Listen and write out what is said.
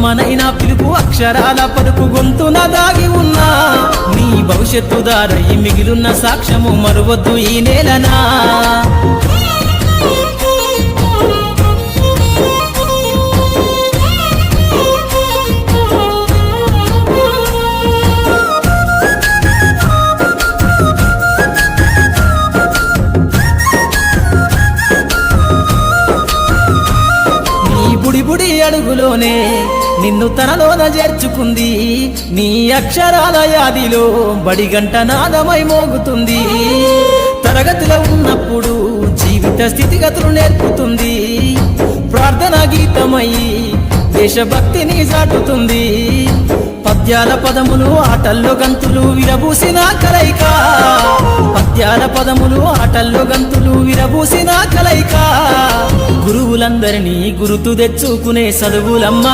కమ్మనైనా పిలుపు అక్షరాల పలుకు గొంతున దాగి ఉన్నా నీ భవిష్యత్తు దారై మిగిలున్న సాక్ష్యము మరువద్దు ఈ నేలనా బుడి అడుగులోనే నిన్ను తనలోన చేర్చుకుంది నీ అక్షరాల యాదిలో బడిగంట నాదమై మోగుతుంది తరగతిలో ఉన్నప్పుడు జీవిత స్థితిగతులు నేర్పుతుంది ప్రార్థన గీతమై దేశభక్తిని చాటుతుంది పద్యాల పదములు ఆటల్లో గంతులు విరబూసిన కలయిక పద్యాల పదములు ఆటల్లో గంతులు విరబూసిన కలయిక గురువులందరినీ గురుతు తెచ్చుకునే చదువులమ్మ